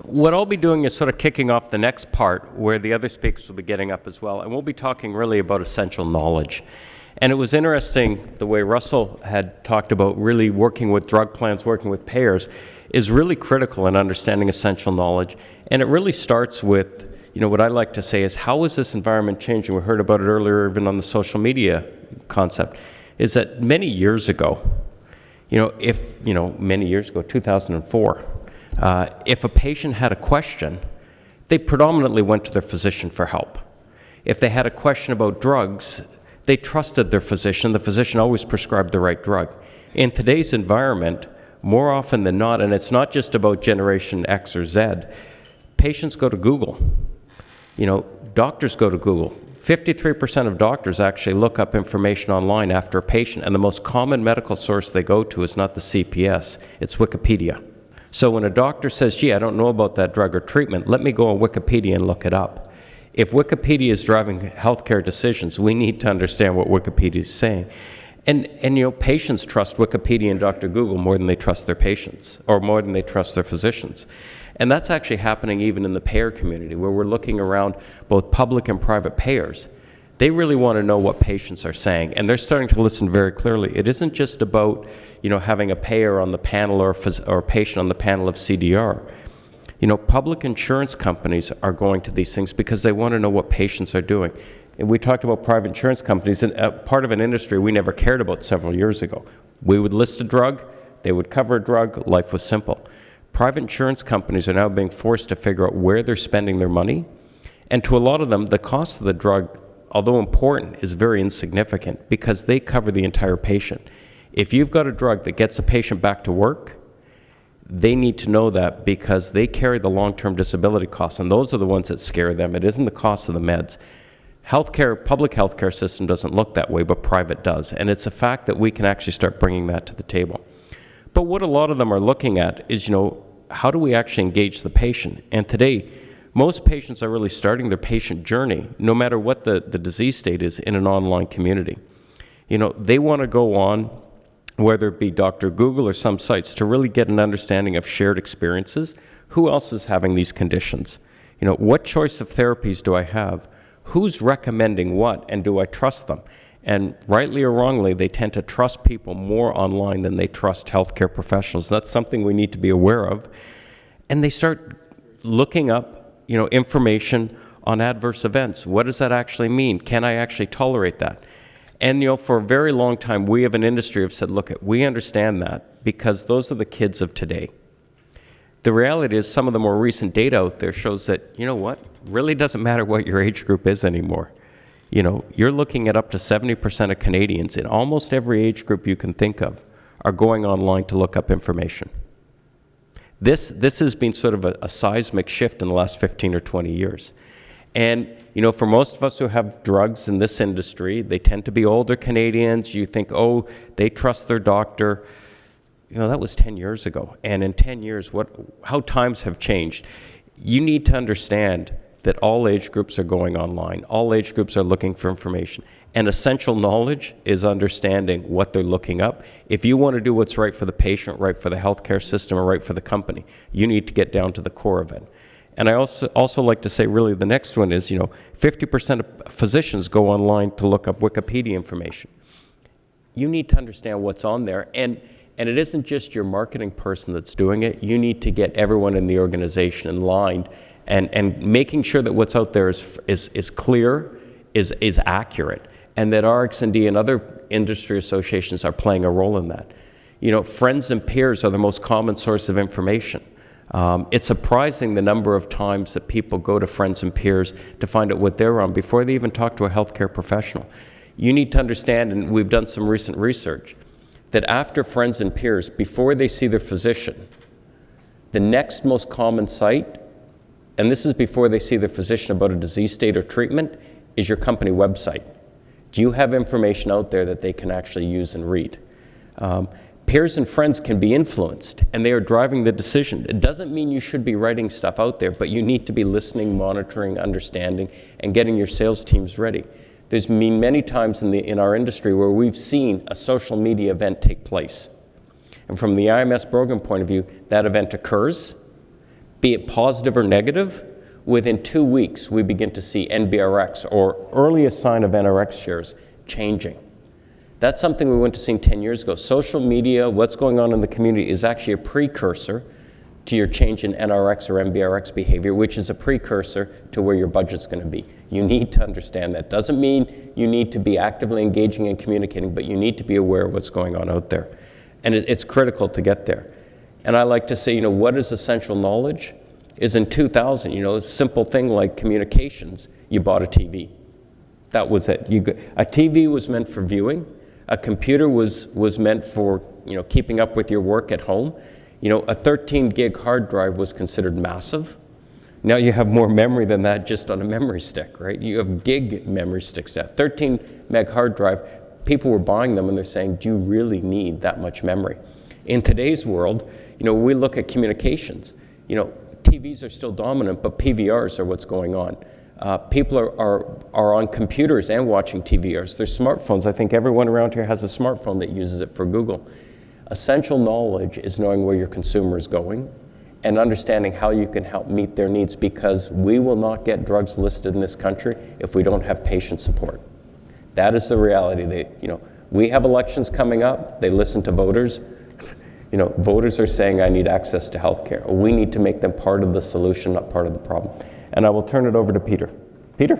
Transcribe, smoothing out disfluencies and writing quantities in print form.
What I'll be doing is sort of kicking off the next part where the other speakers will be getting up as well, and we'll be talking really about essential knowledge. And it was interesting the way Russell had talked about really working with drug plans, working with payers, is really critical in understanding essential knowledge. And it really starts with, what I like to say is, how is this environment changing? We heard about it earlier, even on the social media concept, is that many years ago, many years ago, 2004, if a patient had a question, they predominantly went to their physician for help. If they had a question about drugs, they trusted their physician. The physician always prescribed the right drug. In today's environment, more often than not, and it's not just about Generation X or Z, patients go to Google. Doctors go to Google. 53% of doctors actually look up information online after a patient, and the most common medical source they go to is not the CPS, it's Wikipedia. So when a doctor says, gee, I don't know about that drug or treatment, let me go on Wikipedia and look it up. If Wikipedia is driving healthcare decisions, we need to understand what Wikipedia is saying. And patients trust Wikipedia and Dr. Google more than they trust their patients, or more than they trust their physicians. And that's actually happening even in the payer community, where we're looking around both public and private payers. They really want to know what patients are saying, and they're starting to listen very clearly. It isn't just about, having a payer on the panel or a patient on the panel of CDR. Public insurance companies are going to these things because they want to know what patients are doing. And we talked about private insurance companies, and part of an industry we never cared about several years ago. We would list a drug, they would cover a drug, life was simple. Private insurance companies are now being forced to figure out where they're spending their money, and to a lot of them, the cost of the drug, although important, is very insignificant because they cover the entire patient. If you've got a drug that gets a patient back to work, they need to know that because they carry the long-term disability costs, and those are the ones that scare them. It isn't the cost of the meds. Public healthcare system doesn't look that way, but private does, and it's a fact that we can actually start bringing that to the table. But what a lot of them are looking at is, how do we actually engage the patient? And today, most patients are really starting their patient journey, no matter what the disease state is, in an online community. They want to go on, whether it be Dr. Google or some sites, to really get an understanding of shared experiences. Who else is having these conditions? What choice of therapies do I have? Who's recommending what, and do I trust them? And rightly or wrongly, they tend to trust people more online than they trust healthcare professionals. That's something we need to be aware of. And they start looking up, information on adverse events. What does that actually mean? Can I actually tolerate that? And, for a very long time, we have an industry have said, look, we understand that because those are the kids of today. The reality is some of the more recent data out there shows that, really doesn't matter what your age group is anymore. You're looking at up to 70% of Canadians in almost every age group you can think of are going online to look up information. This has been sort of a seismic shift in the last 15 or 20 years. And, for most of us who have drugs in this industry, they tend to be older Canadians. You think, oh, they trust their doctor. That was 10 years ago. And in 10 years, how times have changed. You need to understand that all age groups are going online. All age groups are looking for information. And essential knowledge is understanding what they're looking up. If you want to do what's right for the patient, right for the healthcare system, or right for the company, you need to get down to the core of it. And I also like to say, really, the next one is, 50% of physicians go online to look up Wikipedia information. You need to understand what's on there. And it isn't just your marketing person that's doing it. You need to get everyone in the organization in line and making sure that what's out there is clear, is accurate, and that RxND and other industry associations are playing a role in that. Friends and peers are the most common source of information. It's surprising the number of times that people go to friends and peers to find out what they're on before they even talk to a healthcare professional. You need to understand, and we've done some recent research, that after friends and peers, before they see their physician, the next most common site, and this is before they see their physician about a disease state or treatment, is your company website. Do you have information out there that they can actually use and read? Peers and friends can be influenced, and they are driving the decision. It doesn't mean you should be writing stuff out there, but you need to be listening, monitoring, understanding, and getting your sales teams ready. There's been many times in our industry where we've seen a social media event take place. And from the IMS Brogan point of view, that event occurs. be it positive or negative, within 2 weeks we begin to see NBRX, or earliest sign of NRX shares, changing. That's something we wouldn't have seen 10 years ago. Social media, what's going on in the community, is actually a precursor to your change in NRX or NBRX behavior, which is a precursor to where your budget's going to be. You need to understand that. Doesn't mean you need to be actively engaging and communicating, but you need to be aware of what's going on out there. And it's critical to get there. And I like to say, what is essential knowledge? Is in 2000, a simple thing like communications, you bought a TV. That was it. A TV was meant for viewing. A computer was meant for, keeping up with your work at home. A 13 gig hard drive was considered massive. Now you have more memory than that just on a memory stick, right? You have gig memory sticks now. 13 meg hard drive, people were buying them and they're saying, do you really need that much memory? In today's world, we look at communications. TVs are still dominant, but PVRs are what's going on. People are on computers and watching TVRs. There's smartphones. I think everyone around here has a smartphone that uses it for Google. Essential knowledge is knowing where your consumer is going and understanding how you can help meet their needs, because we will not get drugs listed in this country if we don't have patient support. That is the reality. We have elections coming up. They listen to voters. Voters are saying, I need access to health care. We need to make them part of the solution, not part of the problem. And I will turn it over to Peter. Peter?